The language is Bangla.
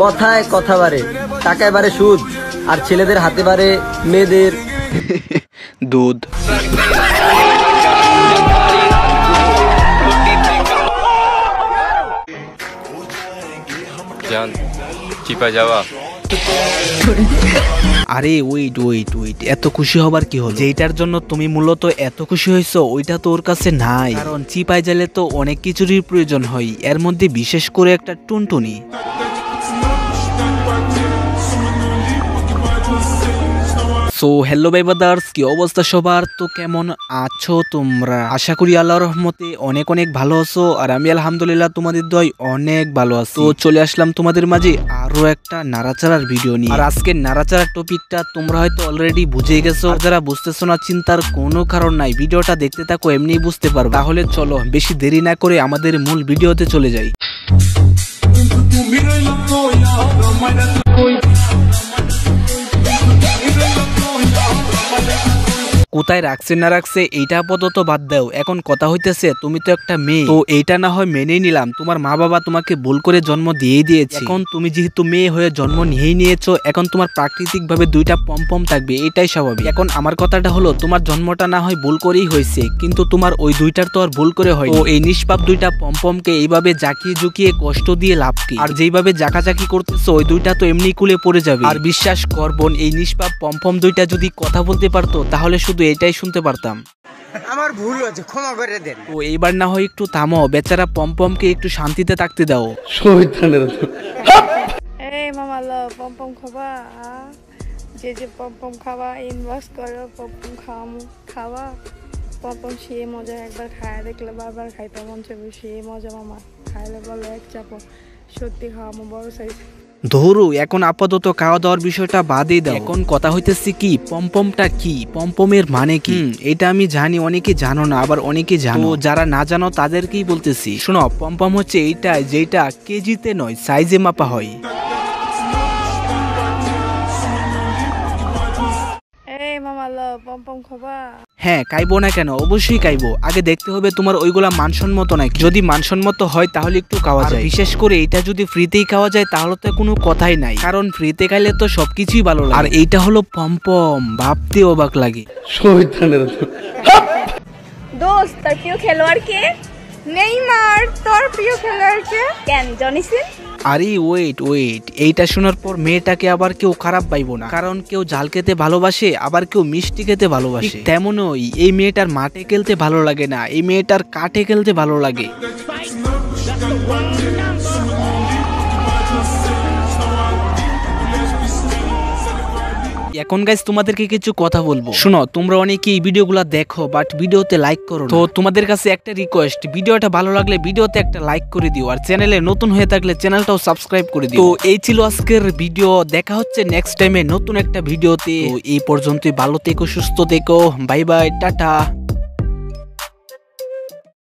কথায় কথা বাড়ে, টাকায় বাড়ে সুদ, আর ছেলেদের হাতে বাড়ে মেয়েদের দুধ। জান চিপা যাওয়া। আরে ওয়েট ওয়েট ওয়েট, এত খুশি হবার কি হলো? যেটার জন্য তুমি মূলত এত খুশি হয়েছো ওইটা তো ওর কাছে নাই। কারণ চিপায় গেলে তো অনেক কিছুরই প্রয়োজন হয়, এর মধ্যে বিশেষ করে একটা টুনটুনি। সো হ্যালো ভাই ব্রাদার্স, কি অবস্থা সবার? তো কেমন আছো তোমরা? আশা করি আল্লাহর রহমতে অনেক অনেক ভালো আছো, আর আমি আলহামদুলিল্লাহ তোমাদের দোয়ায় অনেক ভালো আছি। তো চলে আসলাম তোমাদের মাঝে আরো একটা নাড়াচাড়ার ভিডিও নিয়ে। আর আজকের নাড়াচাড়ার টপিকটা তোমরা হয়তো অলরেডি বুঝে গেছো, আর যারা বুঝতেছো না চিন্তার কোনো কারণ নাই, ভিডিওটা দেখতে থাকো, এমনিই বুঝতে পারবে। তাহলে চলো বেশি দেরি না করে আমাদের মূল ভিডিওতে চলে যাই। কোথায় রাখছে না রাখছে এইটা আপাতত বাদ দাও, এখন কথা হইতেছে তুমি তো একটা মেয়ে, তো এইটা না হয় মেনেই নিলাম, তোমার মা বাবা তোমাকে ভুল করে জন্ম দিয়েই দিয়েছে। এখন তুমি যেহেতু মেয়ে হয়ে জন্ম নিয়েই নিয়েছো, এখন তোমার প্রাকৃতিক ভাবে দুইটা পম্পম থাকবে, এটাই স্বাভাবিক। এখন আমার কথাটা হলো, তোমার জন্মটা না হয় ভুল করেই হয়েছে, কিন্তু তোমার ওই দুইটার তো আর ভুল করে হয়। তো এই নিষ্পাপ দুইটা পম্পমকে এইভাবে জাকিয়ে জুকিয়ে কষ্ট দিয়ে লাভ কি? আর যেইভাবে জাকাজাকি করতেছো ওই দুইটা তো এমনি কুলে পড়ে যাবে। আর বিশ্বাস কর বোন, এই নিষ্পাপ পম্পম দুইটা যদি কথা বলতে পারতো তাহলে শুধু এটাই শুনতে পারতাম। আমার ভুল হয়েছে, ক্ষমা করে দেন। তো এইবার না হয় একটু থামো, বেচারা পম্পমকে একটু শান্তিতে থাকতে দাও। এই মামা লো পম্পম খাবা, যে পম্পম খাওয়া ইনভেস্ট করো, পম্পম খাওয়া পম্পম সে মজা, একবার খায় দেখলে বারবার খাইতে মন চাইবে, সে মজা মামা। খাইলে বলো এক চাপো, সত্যি খাওয়ামো বড় সাইজ। ধরু এখন আপাতত খাওয়া দাওয়ার বিষয়টা বাদই দাও, এখন কথা হইতেছে কি পম্পমটা কি, পম্পমের মানে কি? এটা আমি জানি, অনেকে জানো না, আবার অনেকে জানো। যারা না জানো তাদেরকেই বলতেছি, শোনো, পম্পম হচ্ছে এইটা যেটা কেজিতে নয় সাইজে মাপা হয়। এই মামা লো পম্পম খাবা। হ্যাঁ, খাইবো না কেন, অবশ্যই খাইবো। আগে দেখতে হবে তোমার ওইগুলা মানসম্মত নাকি। যদি মানসম্মত হয় তাহলে একটু খাওয়া যায়। বিশেষ করে এটা যদি ফ্রিতেই খাওয়া যায় তাহলে তো কোনো কথাই নাই, কারণ ফ্রিতে খাইলে তো সবকিছুই ভালো লাগে। আর এইটা হলো পম্পম, ভাবতে অবাক লাগে। দোস্ত, তোর প্রিয় খেলোয়াড় কে? নেইমার। তোর প্রিয় খেলোয়াড় কে? কেন জনি সিন? আরে ওয়েট ওয়েট, এইটা শোনার পর মেয়েটাকে আবার কেউ খারাপ পাইবো না, কারণ কেউ ঝাল খেতে ভালোবাসে, আবার কেউ মিষ্টি খেতে ভালোবাসে। তেমনই এই মেয়েটার মাঠে খেলতে ভালো লাগে না, এই মেয়েটার কাঠে খেলতে ভালো লাগে। এখন গাইস তোমাদেরকে কিছু কথা বলবো, শোনো। তোমরা অনেকে এই ভিডিওগুলো দেখো বাট ভিডিওতে লাইক করো, তো তোমাদের কাছে একটা রিকোয়েস্ট, ভিডিওটা ভালো লাগলে ভিডিওতে একটা লাইক করে দিও, আর চ্যানেলে নতুন হয়ে থাকলে চ্যানেলটাও সাবস্ক্রাইব করে দিও। তো এই ছিল আজকের ভিডিও, দেখা হচ্ছে নেক্সট টাইমে নতুন একটা ভিডিওতে। এই পর্যন্তই, ভালো থেকো, সুস্থ থেকো, বাই বাই, টাটা।